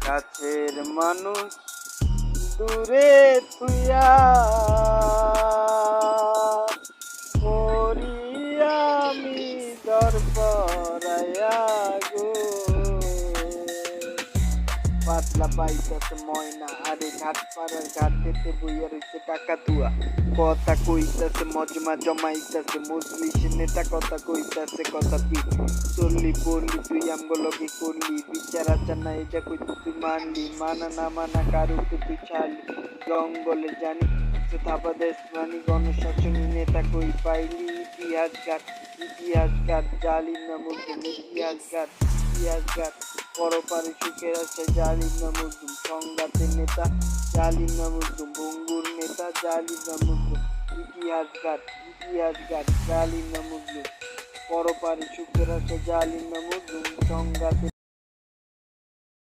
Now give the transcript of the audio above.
কাছের মানুষ দূরে থুইয়া করি আমি দরপরায়া গো পাতলা পাইতেছে ময়না আরে ঘাট পাড়ার ঘাট দিতে বইয়া রইছে কাকাতুয়া কথা কইতাছে মজমা জমাইতাছে মজলিস নেতা কথা কইতাছে কথা তুই চললি বললি তুই আমগুলোকে করলি বিচার আচার না এটা কইতে তুই মানলি মানা না মানা কারুকে তুই ছাড়লি জঙ্গলে জানি থাপা দেশ মানি গণশাসনী নেতা কই পাইলি ইতিহাস ঘাট জালিম না মুসলিম ইতিহাস ঘাট পরপারে সুখের আছে জালিম না মুসলিম সংঘাতের নেতা জালিম না মুসলিম ভঙ্গুর নেতা জালিম না মুসলিম ইতিহাস ঘাট জালিম না মুসলিম পরপারে সুখের আছে জালিম না মুসলিম সংঘাতের